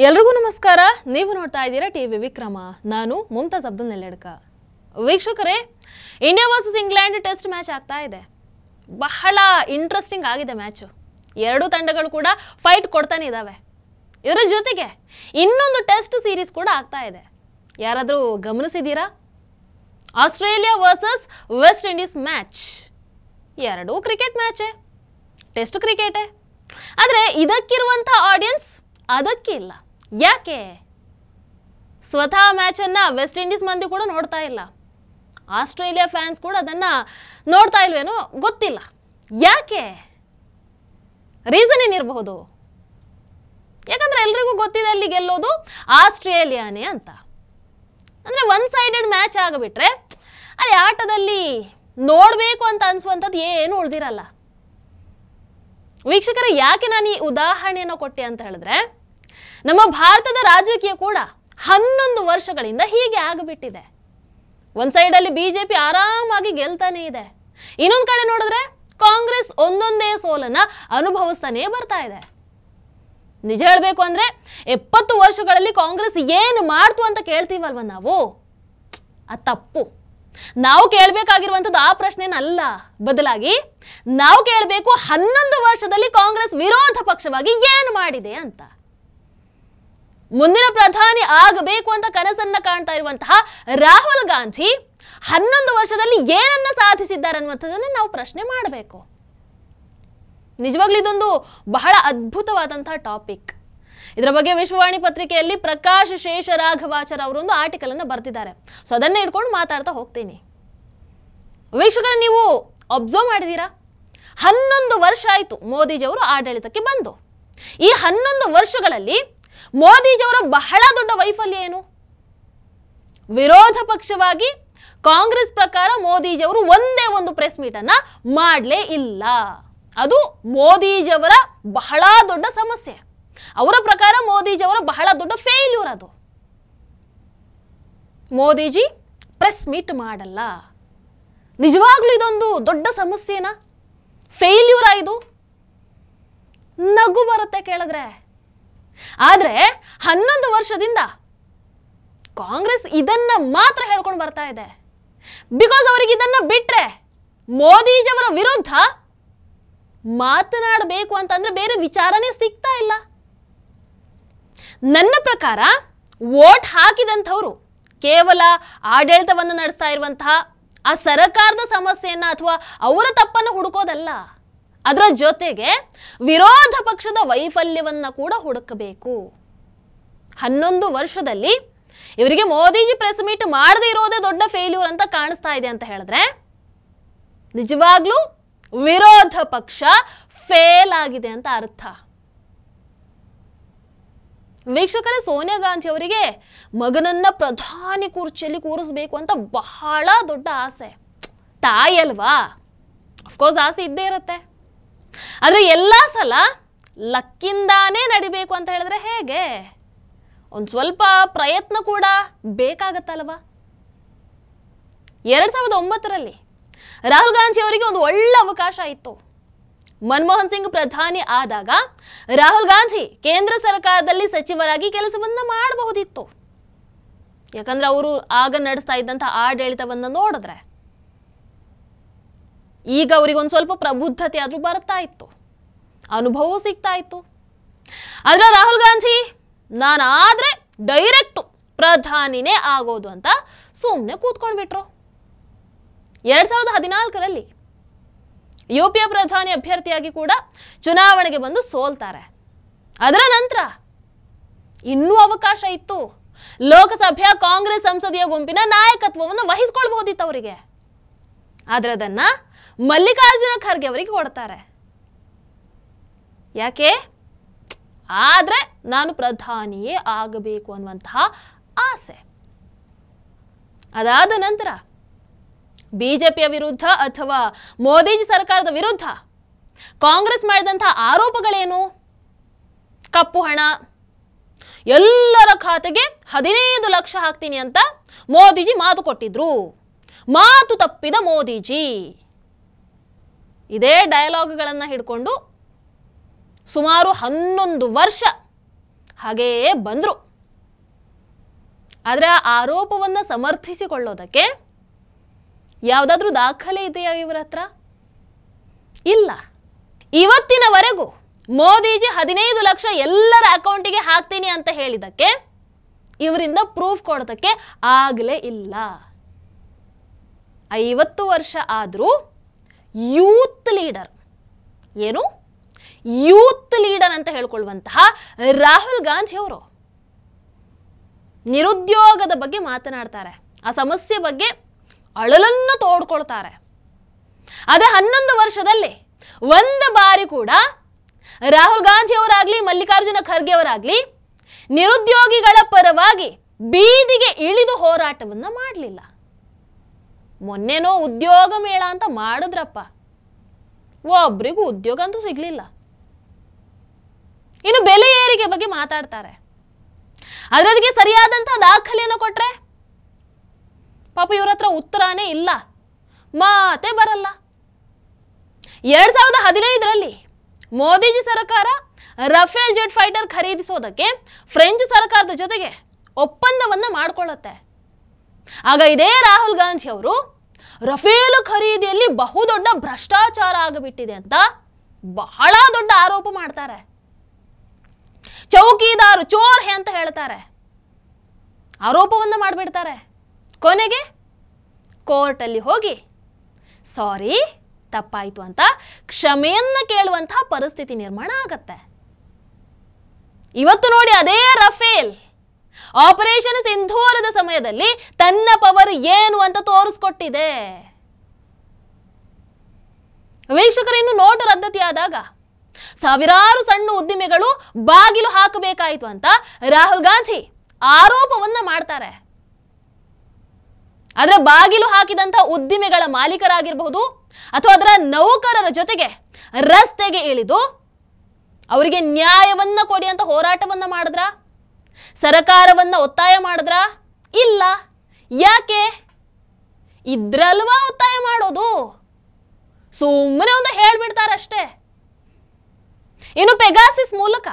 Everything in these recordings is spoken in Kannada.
ಎಲ್ರಿಗೂ ನಮಸ್ಕಾರ. ನೀವು ನೋಡ್ತಾ ಇದ್ದೀರಾ ಟಿವಿ ವಿಕ್ರಮ. ನಾನು ಮುಮ್ತಾಜ್ ಅಬ್ದುಲ್ ನೆಲ್ಲೆಡ್ಕ. ವೀಕ್ಷಕರೇ, India versus England test match ಆಗ್ತಾ ಇದೆ. ಬಹಳ ಇಂಟ್ರೆಸ್ಟಿಂಗ್ ಆಗಿದೆ ಮ್ಯಾಚು. ಎರಡು ತಂಡಗಳು ಕೂಡ ಫೈಟ್ ಕೊಡ್ತಾನೆ ಇದ್ದಾವೆ. ಇದರ ಜೊತೆಗೆ ಇನ್ನೊಂದು ಟೆಸ್ಟ್ ಸೀರೀಸ್ ಕೂಡ ಆಗ್ತಾ ಇದೆ. ಯಾರಾದರೂ ಗಮನಿಸಿದ್ದೀರಾ? Australia versus West Indies match. ಎರಡೂ ಕ್ರಿಕೆಟ್ ಮ್ಯಾಚೇ, ಟೆಸ್ಟ್ ಕ್ರಿಕೆಟೇ. ಆದರೆ ಇದಕ್ಕಿರುವಂಥ ಆಡಿಯನ್ಸ್ ಅದಕ್ಕಿಲ್ಲ. ಯಾಕೆ? ಸ್ವತಃ ಮ್ಯಾಚನ್ನು ವೆಸ್ಟ್ ಇಂಡೀಸ್ ಮಂದಿ ಕೂಡ ನೋಡ್ತಾ ಇಲ್ಲ. ಆಸ್ಟ್ರೇಲಿಯಾ ಫ್ಯಾನ್ಸ್ ಕೂಡ ಅದನ್ನು ನೋಡ್ತಾ ಇಲ್ವೇನೋ ಗೊತ್ತಿಲ್ಲ. ಯಾಕೆ? ರೀಸನ್ ಏನಿರಬಹುದು? ಯಾಕಂದರೆ ಎಲ್ರಿಗೂ ಗೊತ್ತಿದೆ ಅಲ್ಲಿ ಗೆಲ್ಲೋದು ಆಸ್ಟ್ರೇಲಿಯಾನೇ ಅಂತ. ಅಂದರೆ ಒನ್ ಸೈಡೆಡ್ ಮ್ಯಾಚ್ ಆಗಿಬಿಟ್ರೆ ಅಲ್ಲಿ ಆಟದಲ್ಲಿ ನೋಡಬೇಕು ಅಂತ ಅನಿಸುವಂಥದ್ದು ಏನು ಉಳಿದಿರಲ್ಲ. ವೀಕ್ಷಕರೇ, ಯಾಕೆ ನಾನು ಈ ಉದಾಹರಣೆಯನ್ನು ಕೊಟ್ಟೆ ಅಂತ ಹೇಳಿದ್ರೆ, ನಮ್ಮ ಭಾರತದ ರಾಜಕೀಯ ಕೂಡ 11 ವರ್ಷಗಳಿಂದ ಹೀಗೆ ಆಗಿಬಿಟ್ಟಿದೆ. ಒಂದು ಸೈಡಲ್ಲಿ ಬಿಜೆಪಿ ಆರಾಮಾಗಿ ಗೆಲ್ತಾನೆ ಇದೆ, ಇನ್ನೊಂದು ಕಡೆ ನೋಡಿದ್ರೆ ಕಾಂಗ್ರೆಸ್ ಒಂದೊಂದೇ ಸೋಲನ್ನ ಅನುಭವಿಸ್ತಾನೆ ಬರ್ತಾ ಇದೆ. ನಿಜ ಹೇಳಬೇಕು ಅಂದ್ರೆ 70 ವರ್ಷಗಳಲ್ಲಿ ಕಾಂಗ್ರೆಸ್ ಏನು ಮಾಡ್ತು ಅಂತ ಕೇಳ್ತೀವಲ್ವ ನಾವು, ಅದು ತಪ್ಪು. ನಾವು ಕೇಳಬೇಕಾಗಿರುವಂಥದ್ದು ಆ ಪ್ರಶ್ನೆನಲ್ಲ, ಬದಲಾಗಿ ನಾವು ಕೇಳಬೇಕು 11 ವರ್ಷದಲ್ಲಿ ಕಾಂಗ್ರೆಸ್ ವಿರೋಧ ಪಕ್ಷವಾಗಿ ಏನು ಮಾಡಿದೆ ಅಂತ. ಮುಂದಿನ ಪ್ರಧಾನಿ ಆಗಬೇಕು ಅಂತ ಕನಸನ್ನ ಕಾಣ್ತಾ ಇರುವಂತಹ ರಾಹುಲ್ ಗಾಂಧಿ 11 ವರ್ಷದಲ್ಲಿ ಏನನ್ನ ಸಾಧಿಸಿದ್ದಾರೆ ಅನ್ನುವಂಥದ್ದನ್ನು ನಾವು ಪ್ರಶ್ನೆ ಮಾಡಬೇಕು. ನಿಜವಾಗ್ಲೂ ಇದೊಂದು ಬಹಳ ಅದ್ಭುತವಾದಂತಹ ಟಾಪಿಕ್. ಇದರ ಬಗ್ಗೆ ವಿಶ್ವವಾಣಿ ಪತ್ರಿಕೆಯಲ್ಲಿ ಪ್ರಕಾಶ್ ಶೇಷರಾಘವಾಚಾರ್ ಅವರೊಂದು ಆರ್ಟಿಕಲ್ ಅನ್ನು ಬರೆದಿದ್ದಾರೆ. ಸೊ ಅದನ್ನೇ ಇಟ್ಕೊಂಡು ಮಾತಾಡ್ತಾ ಹೋಗ್ತೀನಿ. ವೀಕ್ಷಕರೇ, ನೀವು ಅಬ್ಸರ್ವ್ ಮಾಡಿದೀರಾ? 11 ವರ್ಷ ಆಯಿತು ಮೋದಿಜಿಯವರು ಆಡಳಿತಕ್ಕೆ ಬಂದು. ಈ 11 ವರ್ಷಗಳಲ್ಲಿ ಮೋದಿಜಿಯವರ ಬಹಳ ದೊಡ್ಡ ವೈಫಲ್ಯ ಏನು? ವಿರೋಧ ಪಕ್ಷವಾಗಿ ಕಾಂಗ್ರೆಸ್ ಪ್ರಕಾರ ಮೋದಿಜಿಯವರು ಒಂದೇ ಒಂದು ಪ್ರೆಸ್ ಮೀಟ್ ಅನ್ನ ಮಾಡಲೇ ಇಲ್ಲ. ಅದು ಮೋದಿಜಿಯವರ ಬಹಳ ದೊಡ್ಡ ಸಮಸ್ಯೆ. ಅವರ ಪ್ರಕಾರ ಮೋದಿಜಿಯವರ ಬಹಳ ದೊಡ್ಡ ಫೇಲ್ಯೂರ್ ಅದು. ಮೋದಿಜಿ ಪ್ರೆಸ್ ಮೀಟ್ ಮಾಡಲ್ಲ. ನಿಜವಾಗ್ಲೂ ಇದೊಂದು ದೊಡ್ಡ ಸಮಸ್ಯೆನಾ? ಫೇಲ್ಯೂರಾ ಇದು? ನಗು ಬರುತ್ತೆ ಕೇಳಿದ್ರೆ. ಆದ್ರೆ 11 ವರ್ಷದಿಂದ ಕಾಂಗ್ರೆಸ್ ಇದನ್ನ ಮಾತ್ರ ಹೇಳ್ಕೊಂಡು ಬರ್ತಾ ಇದೆ. ಬಿಕಾಸ್ ಅವರಿಗೆ ಇದನ್ನ ಬಿಟ್ರೆ ಮೋದಿಜಿಯವರ ವಿರುದ್ಧ ಮಾತನಾಡಬೇಕು ಅಂತಂದ್ರೆ ಬೇರೆ ವಿಚಾರನೇ ಸಿಗ್ತಾ ಇಲ್ಲ. ನನ್ನ ಪ್ರಕಾರ ವೋಟ್ ಹಾಕಿದಂಥವ್ರು ಕೇವಲ ಆಡಳಿತವನ್ನು ನಡೆಸ್ತಾ ಇರುವಂತಹ ಆ ಸರ್ಕಾರದ ಸಮಸ್ಯೆಯನ್ನ ಅಥವಾ ಅವರ ತಪ್ಪನ್ನು ಹುಡುಕೋದಲ್ಲ, ಅದರ ಜೊತೆಗೆ ವಿರೋಧ ಪಕ್ಷದ ವೈಫಲ್ಯವನ್ನ ಕೂಡ ಹುಡುಕಬೇಕು. 11 ವರ್ಷದಲ್ಲಿ ಇವರಿಗೆ ಮೋದಿಜಿ ಪ್ರೆಸ್ ಮೀಟ್ ಮಾಡದೇ ಇರೋದೇ ದೊಡ್ಡ ಫೇಲ್ಯೂರ್ ಅಂತ ಕಾಣಿಸ್ತಾ ಇದೆ ಅಂತ ಹೇಳಿದ್ರೆ, ನಿಜವಾಗ್ಲೂ ವಿರೋಧ ಪಕ್ಷ ಫೇಲ್ ಆಗಿದೆ ಅಂತ ಅರ್ಥ. ವೀಕ್ಷಕರೇ, ಸೋನಿಯಾ ಗಾಂಧಿ ಅವರಿಗೆ ಮಗನನ್ನ ಪ್ರಧಾನಿ ಕುರ್ಚಿಯಲ್ಲಿ ಕೂರಿಸಬೇಕು ಅಂತ ಬಹಳ ದೊಡ್ಡ ಆಸೆ. ತಾಯಿ ಅಲ್ವಾ, ಅಫ್ಕೋರ್ಸ್ ಆಸೆ ಇದ್ದೇ ಇರುತ್ತೆ. ಆದ್ರೆ ಎಲ್ಲ ಸಲ ಲಕ್ಕಿಂದಾನೇ ನಡಿಬೇಕು ಅಂತ ಹೇಳಿದ್ರೆ ಹೇಗೆ? ಒಂದು ಸ್ವಲ್ಪ ಪ್ರಯತ್ನ ಕೂಡ ಬೇಕಾಗತ್ತಲ್ವಾ? 2009ರಲ್ಲಿ ರಾಹುಲ್ ಗಾಂಧಿ ಅವರಿಗೆ ಒಂದು ಒಳ್ಳೆ ಅವಕಾಶ ಇತ್ತು. ಮನಮೋಹನ್ ಸಿಂಗ್ ಪ್ರಧಾನಿ ಆದಾಗ ರಾಹುಲ್ ಗಾಂಧಿ ಕೇಂದ್ರ ಸರ್ಕಾರದಲ್ಲಿ ಸಚಿವರಾಗಿ ಕೆಲಸವನ್ನ ಮಾಡಬಹುದಿತ್ತು. ಯಾಕಂದ್ರೆ ಅವರು ಆಗ ನಡೆಸ್ತಾ ಇದ್ದಂಥ ಆಡಳಿತವನ್ನ ನೋಡಿದ್ರೆ ಈಗ ಅವರಿಗೆ ಒಂದು ಸ್ವಲ್ಪ ಪ್ರಬುದ್ಧತೆ ಆದ್ರೂ ಬರ್ತಾ ಇತ್ತು, ಅನುಭವ ಸಿಗ್ತಾ ಇತ್ತು. ಆದ್ರೆ ರಾಹುಲ್ ಗಾಂಧಿ ನಾನಾದ್ರೆ ಡೈರೆಕ್ಟ್ ಪ್ರಧಾನಿನೇ ಆಗೋದು ಅಂತ ಸುಮ್ಮನೆ ಕೂತ್ಕೊಂಡ್ಬಿಟ್ರು. 2014ರಲ್ಲಿ ಯುಪಿಯ ಪ್ರಧಾನಿ ಅಭ್ಯರ್ಥಿಯಾಗಿ ಕೂಡ ಚುನಾವಣೆಗೆ ಬಂದು ಸೋಲ್ತಾರೆ. ಅದರ ನಂತರ ಇನ್ನೂ ಅವಕಾಶ ಇತ್ತು. ಲೋಕಸಭೆಯ ಕಾಂಗ್ರೆಸ್ ಸಂಸದೀಯ ಗುಂಪಿನ ನಾಯಕತ್ವವನ್ನು ವಹಿಸಿಕೊಳ್ಬಹುದಿತ್ತು ಅವರಿಗೆ. ಆದ್ರೆ ಅದನ್ನ ಮಲ್ಲಿಕಾರ್ಜುನ ಖರ್ಗೆ ಅವರಿಗೆ ಕೊಡ್ತಾರೆ. ಯಾಕೆ? ಆದ್ರೆ ನಾನು ಪ್ರಧಾನಿಯೇ ಆಗಬೇಕು ಅನ್ನುವಂತಹ ಆಸೆ. ಅದಾದ ನಂತರ ಬಿಜೆಪಿಯ ವಿರುದ್ಧ ಅಥವಾ ಮೋದಿಜಿ ಸರ್ಕಾರದ ವಿರುದ್ಧ ಕಾಂಗ್ರೆಸ್ ಮಾಡಿದಂತಹ ಆರೋಪಗಳೇನು? ಕಪ್ಪು ಹಣ, ಎಲ್ಲರ ಖಾತೆಗೆ 15 ಲಕ್ಷ ಹಾಕ್ತೀನಿ ಅಂತ ಮೋದಿಜಿ ಮಾತು ಕೊಟ್ಟಿದ್ರು, ಮಾತು ತಪ್ಪಿದ ಮೋದಿಜಿ. ಇದೇ ಡಯಲಾಗ್ಗಳನ್ನು ಹಿಡ್ಕೊಂಡು ಸುಮಾರು 11 ವರ್ಷ ಹಾಗೆಯೇ ಬಂದ್ರು. ಆದರೆ ಆ ಆರೋಪವನ್ನು ಸಮರ್ಥಿಸಿಕೊಳ್ಳೋದಕ್ಕೆ ಯಾವುದಾದ್ರೂ ದಾಖಲೆ ಇದೆಯಾ ಇವರ ಹತ್ರ? ಇಲ್ಲ. ಇವತ್ತಿನವರೆಗೂ ಮೋದಿಜಿ 15 ಲಕ್ಷ ಎಲ್ಲರ ಅಕೌಂಟಿಗೆ ಹಾಕ್ತೀನಿ ಅಂತ ಹೇಳಿದಕ್ಕೆ ಇವರಿಂದ ಪ್ರೂಫ್ ಕೊಡೋದಕ್ಕೆ ಆಗಲೇ ಇಲ್ಲ. 50 ವರ್ಷ ಆದರೂ ಯೂತ್ ಲೀಡರ್, ಏನು ಯೂತ್ ಲೀಡರ್ ಅಂತ ಹೇಳ್ಕೊಳ್ಳುವಂತಹ ರಾಹುಲ್ ಗಾಂಧಿ ಅವರು ನಿರುದ್ಯೋಗದ ಬಗ್ಗೆ ಮಾತನಾಡ್ತಾರೆ, ಆ ಸಮಸ್ಯೆ ಬಗ್ಗೆ ಅಳಲನ್ನು ತೋಡ್ಕೊಳ್ತಾರೆ. ಆದರೆ 11 ವರ್ಷದಲ್ಲಿ ಒಂದು ಬಾರಿ ಕೂಡ ರಾಹುಲ್ ಗಾಂಧಿ ಅವರಾಗ್ಲಿ ಮಲ್ಲಿಕಾರ್ಜುನ ಖರ್ಗೆ ಅವರಾಗ್ಲಿ ನಿರುದ್ಯೋಗಿಗಳ ಪರವಾಗಿ ಬೀದಿಗೆ ಇಳಿದು ಹೋರಾಟವನ್ನ ಮಾಡಲಿಲ್ಲ. ಮೊನ್ನೆನೋ ಉದ್ಯೋಗ ಮೇಳ ಅಂತ ಮಾಡಿದ್ರಪ್ಪ, ಒಬ್ರಿಗೂ ಉದ್ಯೋಗ ಅಂತೂ ಸಿಗ್ಲಿಲ್ಲ. ಇನ್ನು ಬೆಲೆ ಏರಿಕೆ ಬಗ್ಗೆ ಮಾತಾಡ್ತಾರೆ, ಆದ್ರೆ ಅದಕ್ಕೆ ಸರಿಯಾದಂತಹ ದಾಖಲೆಯನ್ನು ಕೊಟ್ರೆ ಪಾಪ ಇವ್ರ ಹತ್ರ ಉತ್ತರನೇ ಇಲ್ಲ, ಮಾತೇ ಬರಲ್ಲ. 2015ರಲ್ಲಿ ಮೋದಿಜಿ ಸರ್ಕಾರ ರಫೇಲ್ ಜೆಟ್ ಫೈಟರ್ ಖರೀದಿಸೋದಕ್ಕೆ ಫ್ರೆಂಚ್ ಸರ್ಕಾರದ ಜೊತೆಗೆ ಒಪ್ಪಂದವನ್ನ ಮಾಡಿಕೊಳ್ಳುತ್ತೆ. ಆಗ ಇದೇ ರಾಹುಲ್ ಗಾಂಧಿ ಅವರು ರಫೇಲ್ ಖರೀದಿಯಲ್ಲಿ ಬಹುದೊಡ್ಡ ಭ್ರಷ್ಟಾಚಾರ ಆಗಿಬಿಟ್ಟಿದೆ ಅಂತ ಬಹಳ ದೊಡ್ಡ ಆರೋಪ ಮಾಡ್ತಾರೆ. ಚೌಕಿದಾರ್ ಚೋರ್ ಹೇ ಅಂತ ಹೇಳ್ತಾರೆ, ಆರೋಪವನ್ನ ಮಾಡಿಬಿಡ್ತಾರೆ. ಕೊನೆಗೆ ಕೋರ್ಟಲ್ಲಿ ಹೋಗಿ ಸಾರಿ ತಪ್ಪಾಯಿತು ಅಂತ ಕ್ಷಮೆಯನ್ನ ಕೇಳುವಂತಹ ಪರಿಸ್ಥಿತಿ ನಿರ್ಮಾಣ ಆಗತ್ತೆ. ಇವತ್ತು ನೋಡಿ ಅದೇ ರಫೇಲ್ ಆಪರೇಷನ್ ಸಿಂಧೂರದ ಸಮಯದಲ್ಲಿ ತನ್ನ ಪವರ್ ಏನು ಅಂತ ತೋರಿಸ್ಕೊಟ್ಟಿದೆ. ವೀಕ್ಷಕರು, ಇನ್ನು ನೋಟು ರದ್ದತಿಯಾದಾಗ ಸಾವಿರಾರು ಸಣ್ಣ ಉದ್ದಿಮೆಗಳು ಬಾಗಿಲು ಹಾಕಬೇಕಾಯಿತು ಅಂತ ರಾಹುಲ್ ಗಾಂಧಿ ಆರೋಪವನ್ನ ಮಾಡ್ತಾರೆ. ಆದ್ರೆ ಬಾಗಿಲು ಹಾಕಿದಂತ ಉದ್ದಿಮೆಗಳ ಮಾಲೀಕರಾಗಿರಬಹುದು ಅಥವಾ ಅದರ ನೌಕರರ ಜೊತೆಗೆ ರಸ್ತೆಗೆ ಇಳಿದು ಅವರಿಗೆ ನ್ಯಾಯವನ್ನ ಕೊಡಿ ಅಂತ ಹೋರಾಟವನ್ನ ಮಾಡಿದ್ರ, ಸರ್ಕಾರವನ್ನ ಒತ್ತಾಯ ಮಾಡಿದ್ರ? ಇಲ್ಲ. ಯಾಕೆ? ಇದ್ರಲ್ವಾ ಒತ್ತಾಯ ಮಾಡೋದು, ಸುಮ್ಮನೆ ಒಂದು ಹೇಳ್ಬಿಡ್ತಾರಷ್ಟೇ. ಇನ್ನು ಪೆಗಾಸಿಸ್ ಮೂಲಕ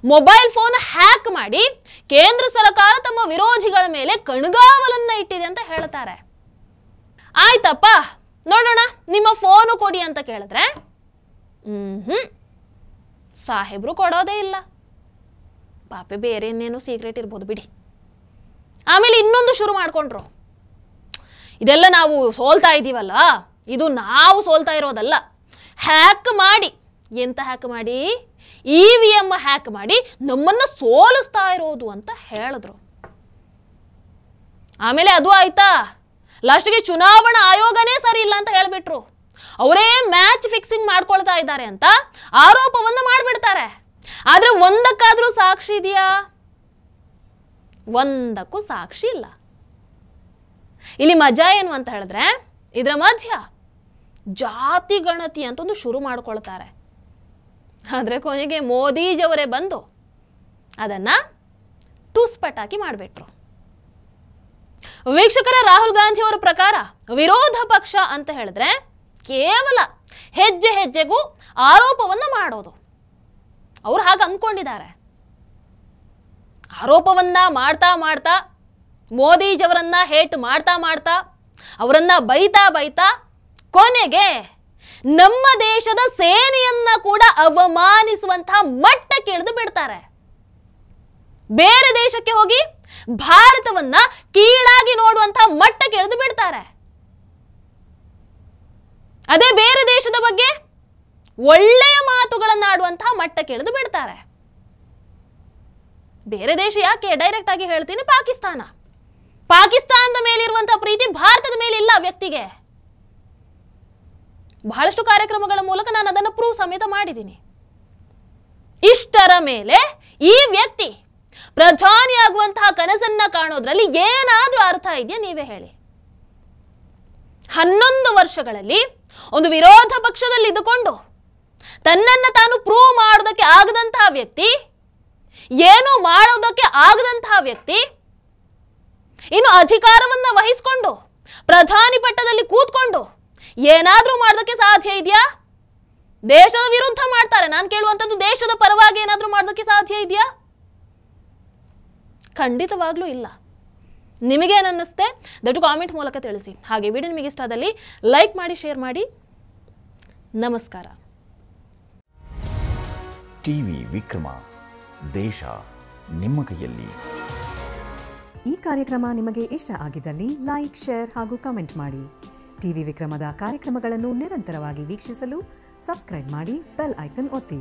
ಮೊಬೈಲ್ ಫೋನ್ ಹ್ಯಾಕ್ ಮಾಡಿ ಕೇಂದ್ರ ಸರ್ಕಾರ ತಮ್ಮ ವಿರೋಧಿಗಳ ಮೇಲೆ ಕಣ್ಗಾವಲನ್ನ ಇಟ್ಟಿದೆ ಅಂತ ಹೇಳ್ತಾರೆ. ಆಯ್ತಪ್ಪ ನೋಡೋಣ ನಿಮ್ಮ ಫೋನು ಕೊಡಿ ಅಂತ ಕೇಳಿದ್ರೆ ಸಾಹೇಬ್ರು ಕೊಡೋದೇ ಇಲ್ಲ. ಪಾಪೆ ಬೇರೆ ಇನ್ನೇನು ಸೀಕ್ರೆಟ್ ಇರ್ಬೋದು ಬಿಡಿ. ಆಮೇಲೆ ಇನ್ನೊಂದು ಶುರು ಮಾಡ್ಕೊಂಡ್ರು, ಇದೆಲ್ಲ ನಾವು ಸೋಲ್ತಾ ಇದ್ದೀವಲ್ಲ, ಇದು ನಾವು ಸೋಲ್ತಾ ಇರೋದಲ್ಲ, ಹ್ಯಾಕ್ ಮಾಡಿ. ಎಂತ ಹ್ಯಾಕ್ ಮಾಡಿ? EVM ಹ್ಯಾಕ್ ಮಾಡಿ ನಮ್ಮನ್ನ ಸೋಲಿಸ್ತಾ ಇರೋದು ಅಂತ ಹೇಳಿದ್ರು. ಆಮೇಲೆ ಅದು ಆಯ್ತಾ, ಲಾಸ್ಟ್ಗೆ ಚುನಾವಣಾ ಆಯೋಗನೇ ಸರಿ ಇಲ್ಲ ಅಂತ ಹೇಳ್ಬಿಟ್ರು. ಅವರೇ ಮ್ಯಾಚ್ ಫಿಕ್ಸಿಂಗ್ ಮಾಡ್ಕೊಳ್ತಾ ಇದ್ದಾರೆ ಅಂತ ಆರೋಪವನ್ನ ಮಾಡ್ಬಿಡ್ತಾರೆ. ಆದ್ರೆ ಒಂದಕ್ಕಾದ್ರೂ ಸಾಕ್ಷಿ ಇದೆಯಾ? ಒಂದಕ್ಕೂ ಸಾಕ್ಷಿ ಇಲ್ಲ. ಇಲ್ಲಿ ಮಜಾ ಏನು ಅಂತ ಹೇಳಿದ್ರೆ, ಇದರ ಮಧ್ಯ ಜಾತಿ ಗಣತಿ ಅಂತ ಒಂದು ಶುರು ಮಾಡ್ಕೊಳ್ತಾರೆ. ಆದ್ರೆ ಕೊನೆಗೆ ಮೋದಿಜಿಯವರೇ ಬಂದು ಅದನ್ನ ಟುಸ್ಪಟಾಕಿ ಮಾಡಿಬಿಟ್ರು. ವೀಕ್ಷಕರ, ರಾಹುಲ್ ಗಾಂಧಿ ಅವರ ಪ್ರಕಾರ ವಿರೋಧ ಪಕ್ಷ ಅಂತ ಹೇಳಿದ್ರೆ ಕೇವಲ ಹೆಜ್ಜೆ ಹೆಜ್ಜೆಗೂ ಆರೋಪವನ್ನ ಮಾಡೋದು. ಅವ್ರು ಹಾಗೆ ಅಂದ್ಕೊಂಡಿದ್ದಾರೆ. ಆರೋಪವನ್ನ ಮಾಡ್ತಾ ಮಾಡ್ತಾ, ಮೋದಿಜಿಯವರನ್ನ ಹೇಟ್ ಮಾಡ್ತಾ ಮಾಡ್ತಾ, ಅವರನ್ನ ಬೈತಾ ಬೈತಾ ಕೊನೆಗೆ ನಮ್ಮ ದೇಶದ ಸೇನೆಯನ್ನ ಕೂಡ ಅವಮಾನಿಸುವಂತಹ ಮಟ್ಟಕ್ಕೆ ಇಳಿದು ಬಿಡ್ತಾರೆ. ಬೇರೆ ದೇಶಕ್ಕೆ ಹೋಗಿ ಭಾರತವನ್ನ ಕೀಳಾಗಿ ನೋಡುವಂತಹ ಮಟ್ಟಕ್ಕೆ ಇಳಿದು ಬಿಡ್ತಾರೆ. ಅದೇ ಬೇರೆ ದೇಶದ ಬಗ್ಗೆ ಒಳ್ಳೆಯ ಮಾತುಗಳನ್ನ ಆಡುವಂತಹ ಮಟ್ಟಕ್ಕೆ ಇಳಿದು ಬಿಡ್ತಾರೆ. ಬೇರೆ ದೇಶ ಯಾಕೆ ಡೈರೆಕ್ಟ್ ಆಗಿ ಹೇಳ್ತೀನಿ, ಪಾಕಿಸ್ತಾನ. ಪಾಕಿಸ್ತಾನದ ಮೇಲಿರುವಂತಹ ಪ್ರೀತಿ ಭಾರತದ ಮೇಲೆ ಇಲ್ಲ ವ್ಯಕ್ತಿಗೆ. ಬಹಳಷ್ಟು ಕಾರ್ಯಕ್ರಮಗಳ ಮೂಲಕ ನಾನು ಅದನ್ನು ಪ್ರೂವ್ ಸಮೇತ ಮಾಡಿದ್ದೀನಿ. ಇಷ್ಟರ ಮೇಲೆ ಈ ವ್ಯಕ್ತಿ ಪ್ರಧಾನಿಯಾಗುವಂತಹ ಕನಸನ್ನ ಕಾಣೋದ್ರಲ್ಲಿ ಏನಾದ್ರೂ ಅರ್ಥ ಇದೆಯಾ? ನೀವೇ ಹೇಳಿ. 11 ವರ್ಷಗಳಲ್ಲಿ ಒಂದು ವಿರೋಧ ಪಕ್ಷದಲ್ಲಿ ಇದ್ದುಕೊಂಡು ತನ್ನನ್ನ ತಾನು ಪ್ರೂವ್ ಮಾಡೋದಕ್ಕೆ ಆಗದಂತಹ ವ್ಯಕ್ತಿ, ಏನು ಮಾಡೋದಕ್ಕೆ ಆಗದಂತಹ ವ್ಯಕ್ತಿ, ಇನ್ನು ಅಧಿಕಾರವನ್ನ ವಹಿಸಿಕೊಂಡು ಪ್ರಧಾನಿ ಪಟ್ಟದಲ್ಲಿ ಕೂತ್ಕೊಂಡು ಏನಾದ್ರೂ ಮಾಡೋದಕ್ಕೆ ಸಾಧ್ಯ ಇದೆಯಾ? ದೇಶದ ವಿರುದ್ಧ ಮಾಡ್ತಾರೆ. ನಾನು ಕೇಳುವಂಥದ್ದು, ದೇಶದ ಪರವಾಗಿ ಏನಾದ್ರೂ ಮಾಡೋದಕ್ಕೆ ಸಾಧ್ಯ ಇದೆಯಾ? ಖಂಡಿತವಾಗ್ಲೂ ಇಲ್ಲ. ನಿಮಗೇನು ಅನ್ನಿಸುತ್ತೆ ದಯವಿಟ್ಟು ಕಾಮೆಂಟ್ ಮೂಲಕ ತಿಳಿಸಿ. ಹಾಗೆ ವಿಡಿಯೋ ನಿಮಗೆ ಇಷ್ಟ ಆದಲ್ಲಿ ಲೈಕ್ ಮಾಡಿ, ಶೇರ್ ಮಾಡಿ. ನಮಸ್ಕಾರ. ಟಿವಿ ವಿಕ್ರಮ, ದೇಶ ನಿಮ್ಮ ಕೈಯಲ್ಲಿ. ಈ ಕಾರ್ಯಕ್ರಮ ನಿಮಗೆ ಇಷ್ಟ ಆಗಿದ್ದಲ್ಲಿ ಲೈಕ್, ಶೇರ್ ಹಾಗೂ ಕಮೆಂಟ್ ಮಾಡಿ. ಟಿವಿ ವಿಕ್ರಮದ ಕಾರ್ಯಕ್ರಮಗಳನ್ನು ನಿರಂತರವಾಗಿ ವೀಕ್ಷಿಸಲು ಸಬ್ಸ್ಕ್ರೈಬ್ ಮಾಡಿ, ಬೆಲ್ ಐಕನ್ ಒತ್ತಿ.